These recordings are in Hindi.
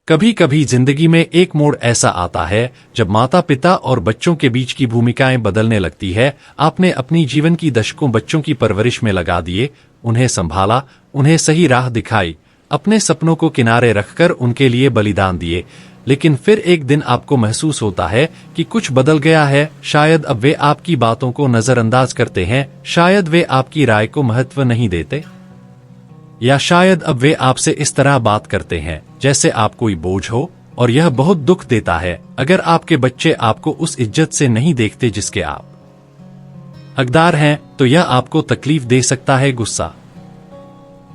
कभी कभी जिंदगी में एक मोड़ ऐसा आता है जब माता पिता और बच्चों के बीच की भूमिकाएं बदलने लगती है। आपने अपनी जीवन की दशकों बच्चों की परवरिश में लगा दिए, उन्हें संभाला, उन्हें सही राह दिखाई, अपने सपनों को किनारे रखकर उनके लिए बलिदान दिए। लेकिन फिर एक दिन आपको महसूस होता है कि कुछ बदल गया है। शायद अब वे आपकी बातों को नजरअंदाज करते हैं, शायद वे आपकी राय को महत्व नहीं देते, या शायद अब वे आपसे इस तरह बात करते हैं जैसे आप कोई बोझ हो, और यह बहुत दुख देता है। अगर आपके बच्चे आपको उस इज्जत से नहीं देखते जिसके आप हकदार हैं, तो यह आपको तकलीफ दे सकता है, गुस्सा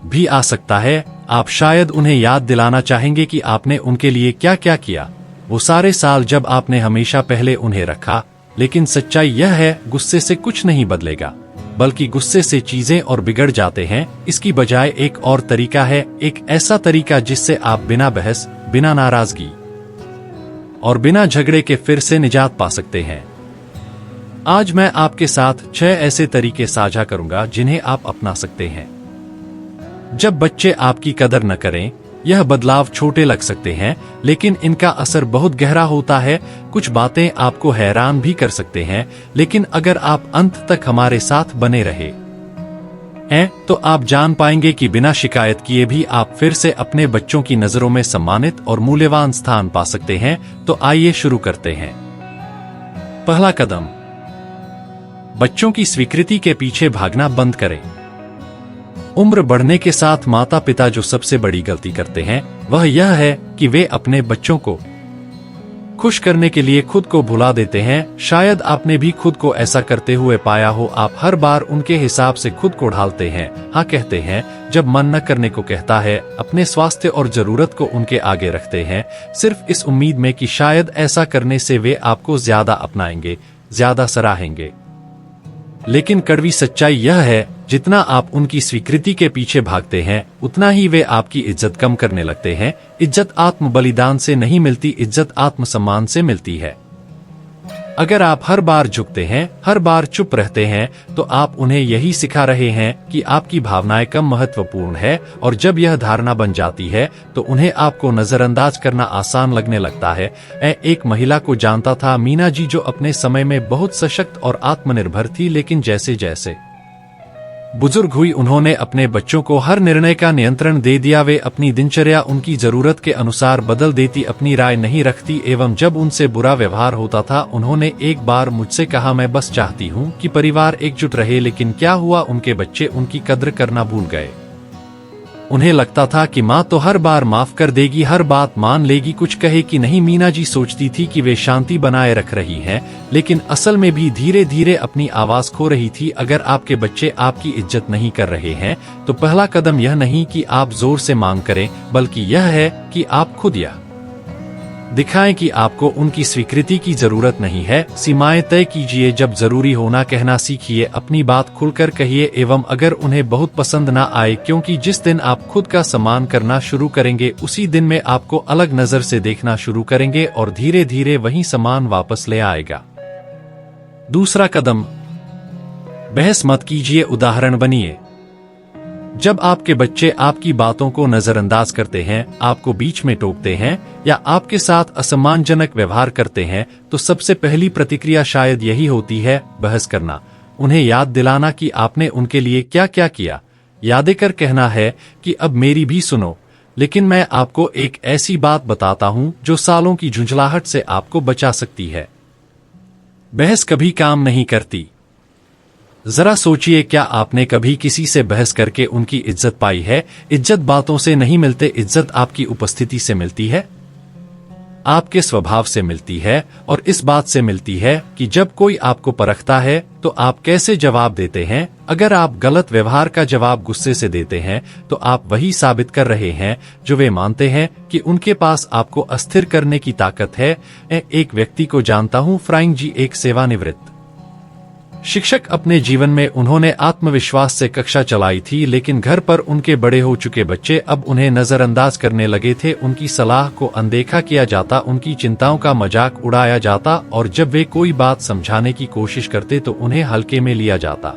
भी आ सकता है। आप शायद उन्हें याद दिलाना चाहेंगे कि आपने उनके लिए क्या क्या किया, वो सारे साल जब आपने हमेशा पहले उन्हें रखा। लेकिन सच्चाई यह है, गुस्से से कुछ नहीं बदलेगा, बल्कि गुस्से से चीजें और बिगड़ जाते हैं। इसकी बजाय एक और तरीका है, एक ऐसा तरीका जिससे आप बिना बहस, बिना नाराजगी और बिना झगड़े के फिर से निजात पा सकते हैं। आज मैं आपके साथ 6 ऐसे तरीके साझा करूंगा जिन्हें आप अपना सकते हैं। जब बच्चे आपकी कदर न करें, यह बदलाव छोटे लग सकते हैं, लेकिन इनका असर बहुत गहरा होता है। कुछ बातें आपको हैरान भी कर सकते हैं, लेकिन अगर आप अंत तक हमारे साथ बने रहे हैं, तो आप जान पाएंगे कि बिना शिकायत किए भी आप फिर से अपने बच्चों की नजरों में सम्मानित और मूल्यवान स्थान पा सकते हैं। तो आइए शुरू करते हैं। पहला कदम, बच्चों की स्वीकृति के पीछे भागना बंद करें। उम्र बढ़ने के साथ माता पिता जो सबसे बड़ी गलती करते हैं वह यह है कि वे अपने बच्चों को खुश करने के लिए खुद को भुला देते हैं। शायद आपने भी खुद को ऐसा करते हुए पाया हो। आप हर बार उनके हिसाब से खुद को ढालते हैं, हाँ कहते हैं जब मन न करने को कहता है, अपने स्वास्थ्य और जरूरत को उनके आगे रखते हैं, सिर्फ इस उम्मीद में कि शायद ऐसा करने से वे आपको ज्यादा अपनाएंगे, ज्यादा सराहेंगे। लेकिन कड़वी सच्चाई यह है, जितना आप उनकी स्वीकृति के पीछे भागते हैं, उतना ही वे आपकी इज्जत कम करने लगते हैं। इज्जत आत्म बलिदान से नहीं मिलती, इज्जत आत्मसम्मान से मिलती है। अगर आप हर बार झुकते हैं, हर बार चुप रहते हैं, तो आप उन्हें यही सिखा रहे हैं कि आपकी भावनाएं कम महत्वपूर्ण है। और जब यह धारणा बन जाती है, तो उन्हें आपको नजरअंदाज करना आसान लगने लगता है। एक महिला को जानता था, मीना जी, जो अपने समय में बहुत सशक्त और आत्मनिर्भर थी, लेकिन जैसे जैसे बुजुर्ग हुई, उन्होंने अपने बच्चों को हर निर्णय का नियंत्रण दे दिया। वे अपनी दिनचर्या उनकी जरूरत के अनुसार बदल देती, अपनी राय नहीं रखती, एवं जब उनसे बुरा व्यवहार होता था, उन्होंने एक बार मुझसे कहा, मैं बस चाहती हूँ कि परिवार एकजुट रहे। लेकिन क्या हुआ, उनके बच्चे उनकी कद्र करना भूल गए। उन्हें लगता था कि माँ तो हर बार माफ कर देगी, हर बात मान लेगी, कुछ कहे कि नहीं। मीना जी सोचती थी कि वे शांति बनाए रख रही हैं, लेकिन असल में भी धीरे धीरे अपनी आवाज खो रही थी। अगर आपके बच्चे आपकी इज्जत नहीं कर रहे हैं, तो पहला कदम यह नहीं कि आप जोर से मांग करें, बल्कि यह है कि आप खुद यह दिखाएं कि आपको उनकी स्वीकृति की जरूरत नहीं है। सीमाएं तय कीजिए, जब जरूरी होना कहना सीखिए, अपनी बात खुलकर कहिए, एवं अगर उन्हें बहुत पसंद ना आए, क्योंकि जिस दिन आप खुद का सम्मान करना शुरू करेंगे, उसी दिन में आपको अलग नजर से देखना शुरू करेंगे, और धीरे धीरे वही सम्मान वापस ले आएगा। दूसरा कदम, बहस मत कीजिए, उदाहरण बनिए। जब आपके बच्चे आपकी बातों को नजरअंदाज करते हैं, आपको बीच में टोकते हैं, या आपके साथ असम्मानजनक व्यवहार करते हैं, तो सबसे पहली प्रतिक्रिया शायद यही होती है, बहस करना। उन्हें याद दिलाना कि आपने उनके लिए क्या क्या किया, याद कर कहना है कि अब मेरी भी सुनो। लेकिन मैं आपको एक ऐसी बात बताता हूं जो सालों की झुंझलाहट से आपको बचा सकती है। बहस कभी काम नहीं करती। जरा सोचिए, क्या आपने कभी किसी से बहस करके उनकी इज्जत पाई है? इज्जत बातों से नहीं मिलते, इज्जत आपकी उपस्थिति से मिलती है, आपके स्वभाव से मिलती है, और इस बात से मिलती है कि जब कोई आपको परखता है तो आप कैसे जवाब देते हैं। अगर आप गलत व्यवहार का जवाब गुस्से से देते हैं, तो आप वही साबित कर रहे हैं जो वे मानते हैं कि उनके पास आपको अस्थिर करने की ताकत है। एक व्यक्ति को जानता हूं, फ्रांक जी, एक सेवानिवृत्त शिक्षक। अपने जीवन में उन्होंने आत्मविश्वास से कक्षा चलाई थी, लेकिन घर पर उनके बड़े हो चुके बच्चे अब उन्हें नजरअंदाज करने लगे थे। उनकी सलाह को अनदेखा किया जाता, उनकी चिंताओं का मजाक उड़ाया जाता, और जब वे कोई बात समझाने की कोशिश करते तो उन्हें हल्के में लिया जाता।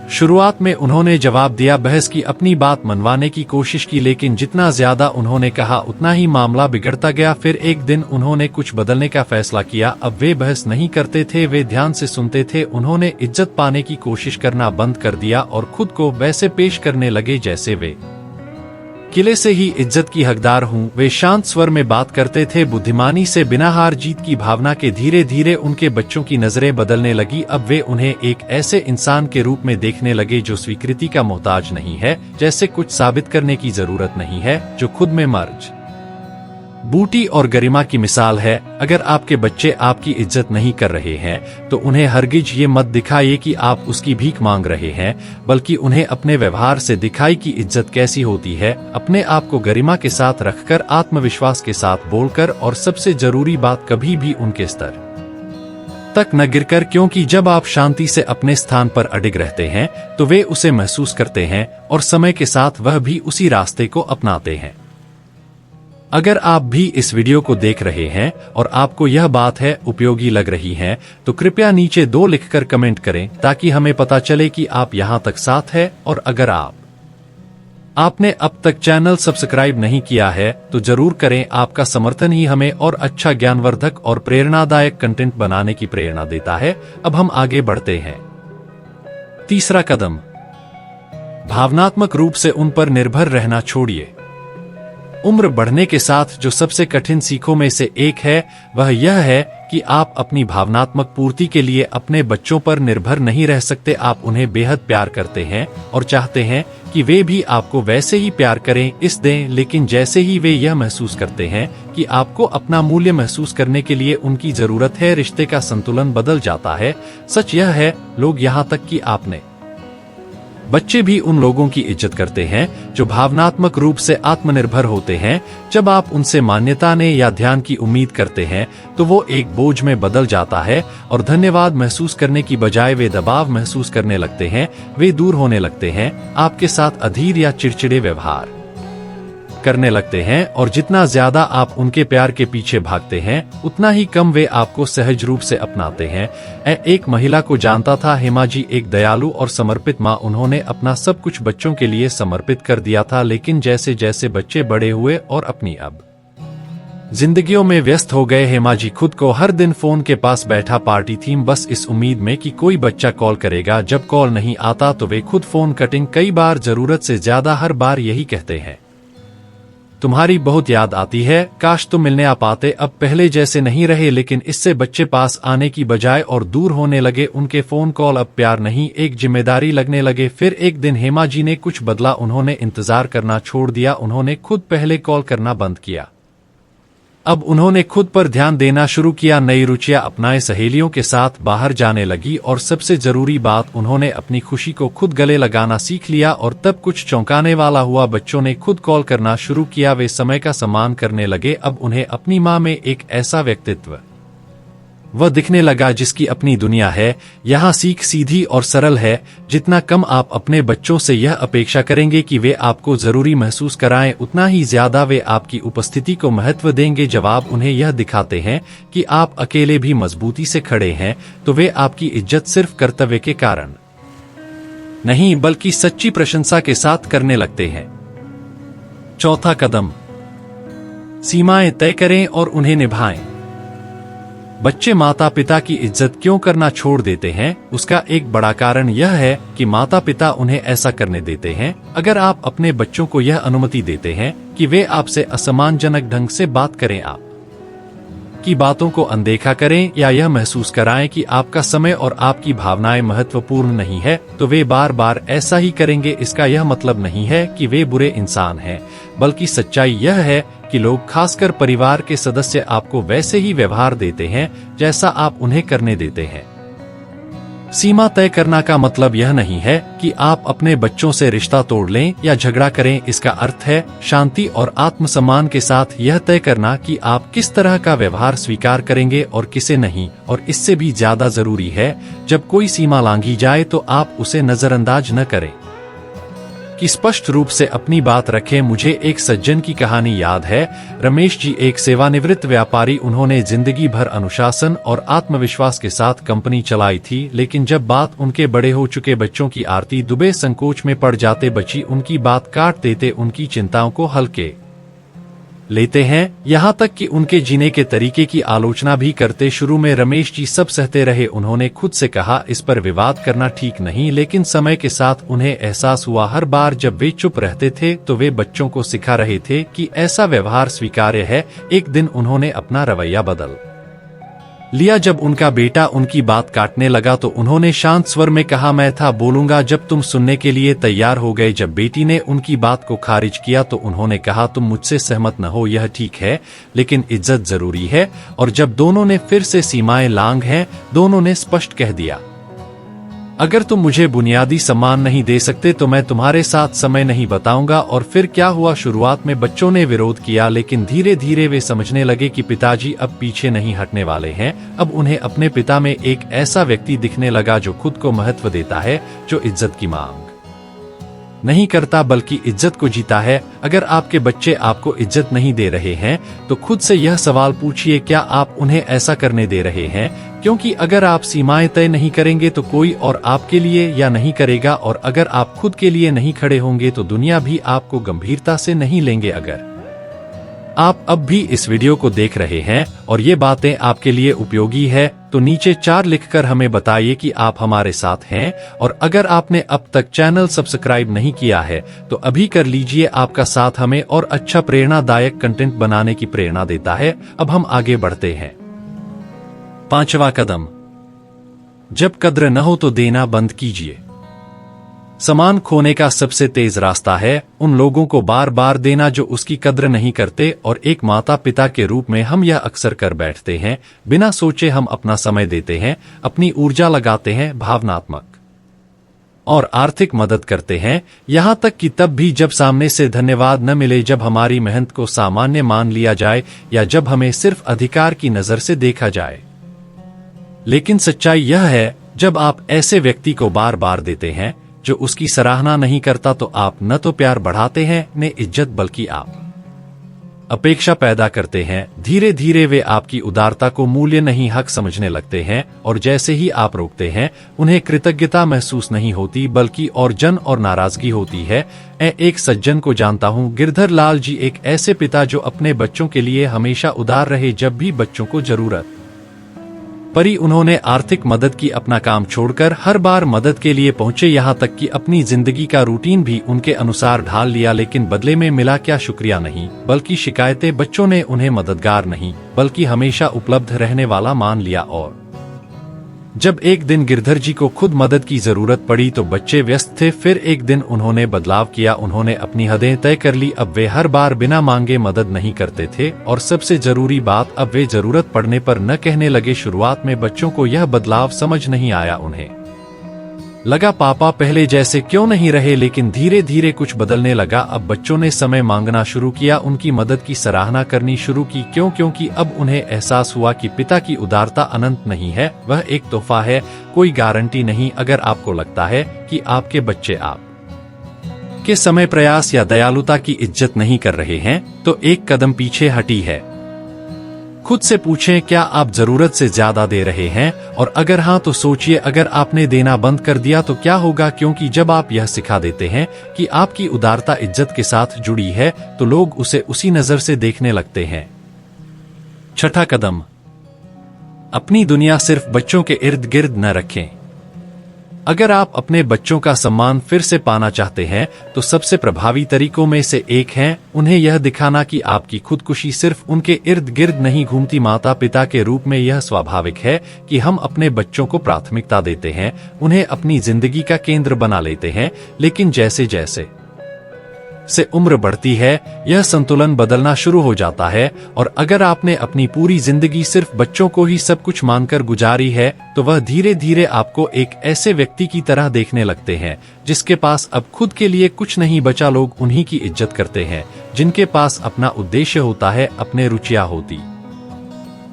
शुरुआत में उन्होंने जवाब दिया, बहस की, अपनी बात मनवाने की कोशिश की, लेकिन जितना ज्यादा उन्होंने कहा उतना ही मामला बिगड़ता गया। फिर एक दिन उन्होंने कुछ बदलने का फैसला किया। अब वे बहस नहीं करते थे, वे ध्यान से सुनते थे। उन्होंने इज्जत पाने की कोशिश करना बंद कर दिया और खुद को वैसे पेश करने लगे जैसे वे किले से ही इज्जत की हकदार हूँ। वे शांत स्वर में बात करते थे, बुद्धिमानी से, बिना हार जीत की भावना के। धीरे धीरे उनके बच्चों की नजरें बदलने लगी। अब वे उन्हें एक ऐसे इंसान के रूप में देखने लगे जो स्वीकृति का मोहताज नहीं है, जैसे कुछ साबित करने की जरूरत नहीं है, जो खुद में मर्ज बूटी और गरिमा की मिसाल है। अगर आपके बच्चे आपकी इज्जत नहीं कर रहे हैं तो उन्हें हरगिज ये मत दिखाइए कि आप उसकी भीख मांग रहे हैं, बल्कि उन्हें अपने व्यवहार से दिखाई कि इज्जत कैसी होती है। अपने आप को गरिमा के साथ रखकर, आत्मविश्वास के साथ बोलकर, और सबसे जरूरी बात, कभी भी उनके स्तर तक न गिरकर, क्योंकि जब आप शांति से अपने स्थान पर अडिग रहते हैं तो वे उसे महसूस करते हैं और समय के साथ वह भी उसी रास्ते को अपनाते हैं। अगर आप भी इस वीडियो को देख रहे हैं और आपको यह बात है उपयोगी लग रही है तो कृपया नीचे 2 लिखकर कमेंट करें, ताकि हमें पता चले कि आप यहां तक साथ हैं। और अगर आपने अब तक चैनल सब्सक्राइब नहीं किया है तो जरूर करें। आपका समर्थन ही हमें और अच्छा ज्ञानवर्धक और प्रेरणादायक कंटेंट बनाने की प्रेरणा देता है। अब हम आगे बढ़ते हैं। तीसरा कदम, भावनात्मक रूप से उन पर निर्भर रहना छोड़िए। उम्र बढ़ने के साथ जो सबसे कठिन सीखों में से एक है वह यह है कि आप अपनी भावनात्मक पूर्ति के लिए अपने बच्चों पर निर्भर नहीं रह सकते। आप उन्हें बेहद प्यार करते हैं और चाहते हैं कि वे भी आपको वैसे ही प्यार करें, इस दें, लेकिन जैसे ही वे यह महसूस करते हैं कि आपको अपना मूल्य महसूस करने के लिए उनकी जरूरत है, रिश्ते का संतुलन बदल जाता है। सच यह है, लोग यहां तक कि आपने बच्चे भी उन लोगों की इज्जत करते हैं जो भावनात्मक रूप से आत्मनिर्भर होते हैं। जब आप उनसे मान्यता ने या ध्यान की उम्मीद करते हैं तो वो एक बोझ में बदल जाता है और धन्यवाद महसूस करने की बजाय वे दबाव महसूस करने लगते हैं। वे दूर होने लगते हैं, आपके साथ अधीर या चिड़चिड़े व्यवहार करने लगते हैं, और जितना ज्यादा आप उनके प्यार के पीछे भागते हैं उतना ही कम वे आपको सहज रूप से अपनाते हैं। एक महिला को जानता था, हेमा जी, एक दयालु और समर्पित माँ। उन्होंने अपना सब कुछ बच्चों के लिए समर्पित कर दिया था, लेकिन जैसे जैसे बच्चे बड़े हुए और अपनी अब जिंदगियों में व्यस्त हो गए, हेमा जी खुद को हर दिन फोन के पास बैठा पार्टी थीम, बस इस उम्मीद में कि कोई बच्चा कॉल करेगा। जब कॉल नहीं आता तो वे खुद फोन कटिंग, कई बार जरूरत से ज्यादा, हर बार यही कहते हैं, तुम्हारी बहुत याद आती है, काश तुम मिलने आ पाते। अब पहले जैसे नहीं रहे, लेकिन इससे बच्चे पास आने की बजाय और दूर होने लगे। उनके फोन कॉल अब प्यार नहीं, एक जिम्मेदारी लगने लगे। फिर एक दिन हेमा जी ने कुछ बदला, उन्होंने इंतजार करना छोड़ दिया, उन्होंने खुद पहले कॉल करना बंद किया। अब उन्होंने खुद पर ध्यान देना शुरू किया, नई रुचियां अपनाए, सहेलियों के साथ बाहर जाने लगी, और सबसे जरूरी बात, उन्होंने अपनी खुशी को खुद गले लगाना सीख लिया। और तब कुछ चौंकाने वाला हुआ, बच्चों ने खुद कॉल करना शुरू किया। वे समय का सम्मान करने लगे। अब उन्हें अपनी माँ में एक ऐसा व्यक्तित्व वह दिखने लगा जिसकी अपनी दुनिया है। यहाँ सीख सीधी और सरल है, जितना कम आप अपने बच्चों से यह अपेक्षा करेंगे कि वे आपको जरूरी महसूस कराएं, उतना ही ज्यादा वे आपकी उपस्थिति को महत्व देंगे। जब आप उन्हें यह दिखाते हैं कि आप अकेले भी मजबूती से खड़े हैं तो वे आपकी इज्जत सिर्फ कर्तव्य के कारण नहीं बल्कि सच्ची प्रशंसा के साथ करने लगते हैं। चौथा कदम, सीमाएं तय करें और उन्हें निभाएं। बच्चे माता पिता की इज्जत क्यों करना छोड़ देते हैं, उसका एक बड़ा कारण यह है कि माता पिता उन्हें ऐसा करने देते हैं। अगर आप अपने बच्चों को यह अनुमति देते हैं कि वे आपसे असम्मानजनक ढंग से बात करें, आप की बातों को अनदेखा करें या यह महसूस कराएं कि आपका समय और आपकी भावनाएं महत्वपूर्ण नहीं है, तो वे बार बार ऐसा ही करेंगे। इसका यह मतलब नहीं है कि वे बुरे इंसान हैं, बल्कि सच्चाई यह है कि लोग, खासकर परिवार के सदस्य, आपको वैसे ही व्यवहार देते हैं जैसा आप उन्हें करने देते हैं। सीमा तय करना का मतलब यह नहीं है कि आप अपने बच्चों से रिश्ता तोड़ लें या झगड़ा करें। इसका अर्थ है शांति और आत्मसम्मान के साथ यह तय करना कि आप किस तरह का व्यवहार स्वीकार करेंगे और किसे नहीं। और इससे भी ज्यादा जरूरी है, जब कोई सीमा लांघी जाए तो आप उसे नजरअंदाज न करें। कि स्पष्ट रूप से अपनी बात रखें। मुझे एक सज्जन की कहानी याद है। रमेश जी एक सेवानिवृत्त व्यापारी, उन्होंने जिंदगी भर अनुशासन और आत्मविश्वास के साथ कंपनी चलाई थी, लेकिन जब बात उनके बड़े हो चुके बच्चों की आरती दुबे संकोच में पड़ जाते, बच्ची उनकी बात काट देते, उनकी चिंताओं को हल्के लेते हैं, यहाँ तक कि उनके जीने के तरीके की आलोचना भी करते। शुरू में रमेश जी सब सहते रहे। उन्होंने खुद से कहा इस पर विवाद करना ठीक नहीं, लेकिन समय के साथ उन्हें एहसास हुआ हर बार जब वे चुप रहते थे तो वे बच्चों को सिखा रहे थे कि ऐसा व्यवहार स्वीकार्य है। एक दिन उन्होंने अपना रवैया बदल लिया। जब उनका बेटा उनकी बात काटने लगा तो उन्होंने शांत स्वर में कहा, मैं था बोलूंगा जब तुम सुनने के लिए तैयार हो गए। जब बेटी ने उनकी बात को खारिज किया तो उन्होंने कहा, तुम मुझसे सहमत न हो, यह ठीक है, लेकिन इज्जत जरूरी है। और जब दोनों ने फिर से सीमाएं लांघ हैं, दोनों ने स्पष्ट कह दिया, अगर तुम मुझे बुनियादी सम्मान नहीं दे सकते तो मैं तुम्हारे साथ समय नहीं बताऊंगा। और फिर क्या हुआ? शुरुआत में बच्चों ने विरोध किया, लेकिन धीरे धीरे वे समझने लगे कि पिताजी अब पीछे नहीं हटने वाले हैं। अब उन्हें अपने पिता में एक ऐसा व्यक्ति दिखने लगा जो खुद को महत्व देता है, जो इज्जत की मांग नहीं करता बल्कि इज्जत को जीता है। अगर आपके बच्चे आपको इज्जत नहीं दे रहे हैं तो खुद से यह सवाल पूछिए, क्या आप उन्हें ऐसा करने दे रहे हैं? क्योंकि अगर आप सीमाएं तय नहीं करेंगे तो कोई और आपके लिए या नहीं करेगा, और अगर आप खुद के लिए नहीं खड़े होंगे तो दुनिया भी आपको गंभीरता से नहीं लेंगे। अगर आप अब भी इस वीडियो को देख रहे हैं और ये बातें आपके लिए उपयोगी है तो नीचे 4 लिखकर हमें बताइए कि आप हमारे साथ हैं। और अगर आपने अब तक चैनल सब्सक्राइब नहीं किया है तो अभी कर लीजिए। आपका साथ हमें और अच्छा प्रेरणादायक कंटेंट बनाने की प्रेरणा देता है। अब हम आगे बढ़ते हैं। 5वां कदम, जब कद्र न हो तो देना बंद कीजिए। सम्मान खोने का सबसे तेज रास्ता है उन लोगों को बार बार देना जो उसकी कद्र नहीं करते, और एक माता पिता के रूप में हम यह अक्सर कर बैठते हैं। बिना सोचे हम अपना समय देते हैं, अपनी ऊर्जा लगाते हैं, भावनात्मक और आर्थिक मदद करते हैं, यहाँ तक कि तब भी जब सामने से धन्यवाद न मिले, जब हमारी मेहनत को सामान्य मान लिया जाए, या जब हमें सिर्फ अधिकार की नजर से देखा जाए। लेकिन सच्चाई यह है, जब आप ऐसे व्यक्ति को बार बार देते हैं जो उसकी सराहना नहीं करता, तो आप न तो प्यार बढ़ाते हैं न इज्जत, बल्कि आप अपेक्षा पैदा करते हैं। धीरे धीरे वे आपकी उदारता को मूल्य नहीं हक समझने लगते हैं, और जैसे ही आप रोकते हैं उन्हें कृतज्ञता महसूस नहीं होती बल्कि और जन और नाराजगी होती है। एक सज्जन को जानता हूँ, गिरधर लाल जी, एक ऐसे पिता जो अपने बच्चों के लिए हमेशा उदार रहे। जब भी बच्चों को जरूरत परी उन्होंने आर्थिक मदद की, अपना काम छोड़कर हर बार मदद के लिए पहुंचे, यहाँ तक कि अपनी जिंदगी का रूटीन भी उनके अनुसार ढाल लिया। लेकिन बदले में मिला क्या? शुक्रिया नहीं बल्कि शिकायतें। बच्चों ने उन्हें मददगार नहीं बल्कि हमेशा उपलब्ध रहने वाला मान लिया। और जब एक दिन गिरधर जी को खुद मदद की जरूरत पड़ी तो बच्चे व्यस्त थे। फिर एक दिन उन्होंने बदलाव किया, उन्होंने अपनी हदें तय कर ली। अब वे हर बार बिना मांगे मदद नहीं करते थे, और सबसे जरूरी बात, अब वे जरूरत पड़ने पर न कहने लगे। शुरुआत में बच्चों को यह बदलाव समझ नहीं आया। उन्हें लगा पापा पहले जैसे क्यों नहीं रहे, लेकिन धीरे धीरे कुछ बदलने लगा। अब बच्चों ने समय मांगना शुरू किया, उनकी मदद की सराहना करनी शुरू की। क्योंकि अब उन्हें एहसास हुआ कि पिता की उदारता अनंत नहीं है, वह एक तोहफा है, कोई गारंटी नहीं। अगर आपको लगता है कि आपके बच्चे आप के समय, प्रयास या दयालुता की इज्जत नहीं कर रहे हैं तो एक कदम पीछे हटी है। खुद से पूछें, क्या आप जरूरत से ज्यादा दे रहे हैं? और अगर हाँ तो सोचिए, अगर आपने देना बंद कर दिया तो क्या होगा? क्योंकि जब आप यह सिखा देते हैं कि आपकी उदारता इज्जत के साथ जुड़ी है तो लोग उसे उसी नजर से देखने लगते हैं। 6वां कदम, अपनी दुनिया सिर्फ बच्चों के इर्द गिर्द न रखें। अगर आप अपने बच्चों का सम्मान फिर से पाना चाहते हैं तो सबसे प्रभावी तरीकों में से एक है उन्हें यह दिखाना कि आपकी खुदकुशी सिर्फ उनके इर्द गिर्द नहीं घूमती। माता पिता के रूप में यह स्वाभाविक है कि हम अपने बच्चों को प्राथमिकता देते हैं, उन्हें अपनी जिंदगी का केंद्र बना लेते हैं। लेकिन जैसे जैसे से उम्र बढ़ती है यह संतुलन बदलना शुरू हो जाता है, और अगर आपने अपनी पूरी जिंदगी सिर्फ बच्चों को ही सब कुछ मानकर गुजारी है तो वह धीरे धीरे आपको एक ऐसे व्यक्ति की तरह देखने लगते हैं जिसके पास अब खुद के लिए कुछ नहीं बचा। लोग उन्हीं की इज्जत करते हैं जिनके पास अपना उद्देश्य होता है, अपने रुचियां होती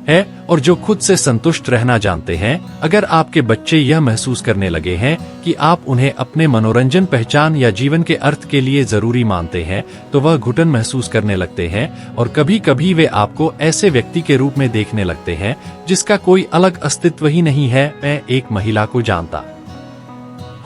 है और जो खुद से संतुष्ट रहना जानते हैं। अगर आपके बच्चे यह महसूस करने लगे हैं कि आप उन्हें अपने मनोरंजन, पहचान या जीवन के अर्थ के लिए जरूरी मानते हैं, तो वह घुटन महसूस करने लगते हैं और कभी कभी वे आपको ऐसे व्यक्ति के रूप में देखने लगते हैं जिसका कोई अलग अस्तित्व ही नहीं है। मैं एक महिला को जानता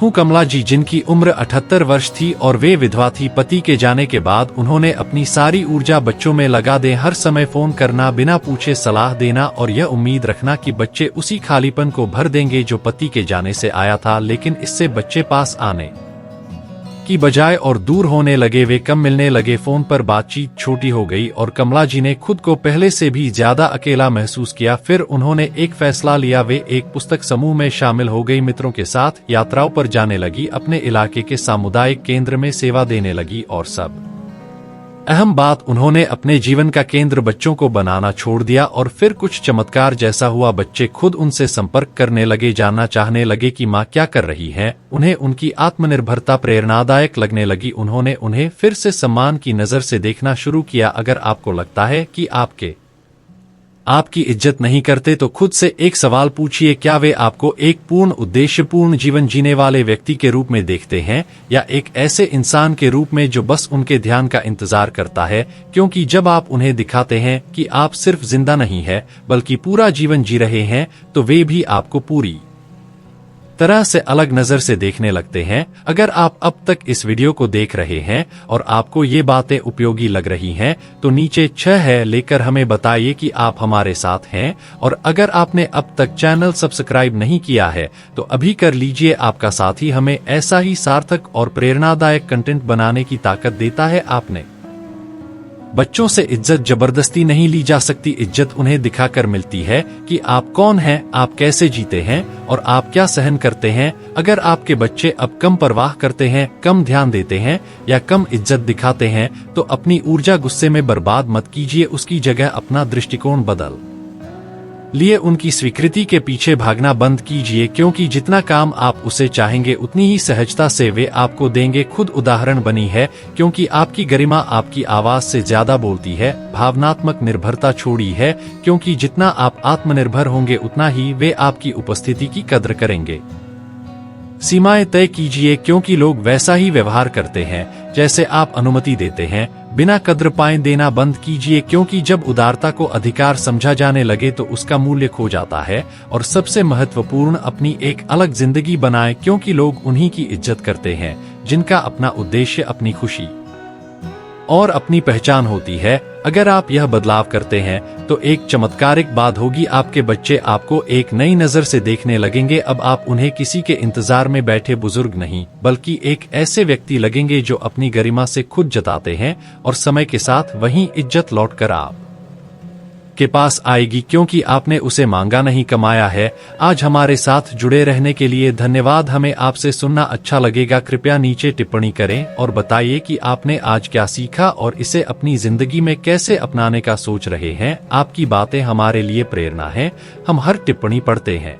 हूँ, कमला जी, जिनकी उम्र 78 वर्ष थी और वे विधवा थी। पति के जाने के बाद उन्होंने अपनी सारी ऊर्जा बच्चों में लगा दे, हर समय फोन करना, बिना पूछे सलाह देना और यह उम्मीद रखना कि बच्चे उसी खालीपन को भर देंगे जो पति के जाने से आया था। लेकिन इससे बच्चे पास आने की बजाय और दूर होने लगे, वे कम मिलने लगे, फोन पर बातचीत छोटी हो गई और कमला जी ने खुद को पहले से भी ज्यादा अकेला महसूस किया। फिर उन्होंने एक फैसला लिया, वे एक पुस्तक समूह में शामिल हो गई, मित्रों के साथ यात्राओं पर जाने लगी, अपने इलाके के सामुदायिक केंद्र में सेवा देने लगी और सब अहम बात, उन्होंने अपने जीवन का केंद्र बच्चों को बनाना छोड़ दिया। और फिर कुछ चमत्कार जैसा हुआ, बच्चे खुद उनसे संपर्क करने लगे, जानना चाहने लगे कि माँ क्या कर रही है। उन्हें उनकी आत्मनिर्भरता प्रेरणादायक लगने लगी। उन्होंने उन्हें फिर से सम्मान की नजर से देखना शुरू किया। अगर आपको लगता है कि आपकी इज्जत नहीं करते, तो खुद से एक सवाल पूछिए, क्या वे आपको एक पूर्ण उद्देश्यपूर्ण जीवन जीने वाले व्यक्ति के रूप में देखते हैं या एक ऐसे इंसान के रूप में जो बस उनके ध्यान का इंतजार करता है? क्योंकि जब आप उन्हें दिखाते हैं कि आप सिर्फ जिंदा नहीं है बल्कि पूरा जीवन जी रहे हैं, तो वे भी आपको पूरी तरह से अलग नजर से देखने लगते हैं। अगर आप अब तक इस वीडियो को देख रहे हैं और आपको ये बातें उपयोगी लग रही हैं, तो नीचे 6 है लेकर हमें बताइए कि आप हमारे साथ हैं। और अगर आपने अब तक चैनल सब्सक्राइब नहीं किया है तो अभी कर लीजिए। आपका साथी हमें ऐसा ही सार्थक और प्रेरणादायक कंटेंट बनाने की ताकत देता है। आपने बच्चों से इज्जत जबरदस्ती नहीं ली जा सकती, इज्जत उन्हें दिखाकर मिलती है कि आप कौन हैं, आप कैसे जीते हैं और आप क्या सहन करते हैं। अगर आपके बच्चे अब कम परवाह करते हैं, कम ध्यान देते हैं या कम इज्जत दिखाते हैं, तो अपनी ऊर्जा गुस्से में बर्बाद मत कीजिए, उसकी जगह अपना दृष्टिकोण बदल लिए उनकी स्वीकृति के पीछे भागना बंद कीजिए, क्योंकि जितना काम आप उसे चाहेंगे उतनी ही सहजता से वे आपको देंगे। खुद उदाहरण बनी है, क्योंकि आपकी गरिमा आपकी आवाज से ज्यादा बोलती है। भावनात्मक निर्भरता छोड़ी है, क्योंकि जितना आप आत्मनिर्भर होंगे उतना ही वे आपकी उपस्थिति की कद्र करेंगे। सीमाएं तय कीजिए, क्योंकि लोग वैसा ही व्यवहार करते हैं जैसे आप अनुमति देते हैं। बिना कद्र पाए देना बंद कीजिए, क्योंकि जब उदारता को अधिकार समझा जाने लगे तो उसका मूल्य खो जाता है। और सबसे महत्वपूर्ण, अपनी एक अलग जिंदगी बनाएं, क्योंकि लोग उन्हीं की इज्जत करते हैं जिनका अपना उद्देश्य, अपनी खुशी और अपनी पहचान होती है। अगर आप यह बदलाव करते हैं तो एक चमत्कारिक बात होगी, आपके बच्चे आपको एक नई नजर से देखने लगेंगे। अब आप उन्हें किसी के इंतजार में बैठे बुजुर्ग नहीं, बल्कि एक ऐसे व्यक्ति लगेंगे जो अपनी गरिमा से खुद जताते हैं, और समय के साथ वही इज्जत लौटकर आप के पास आएगी, क्योंकि आपने उसे मांगा नहीं, कमाया है। आज हमारे साथ जुड़े रहने के लिए धन्यवाद। हमें आपसे सुनना अच्छा लगेगा। कृपया नीचे टिप्पणी करें और बताइए कि आपने आज क्या सीखा और इसे अपनी जिंदगी में कैसे अपनाने का सोच रहे हैं। आपकी बातें हमारे लिए प्रेरणा है। हम हर टिप्पणी पढ़ते हैं।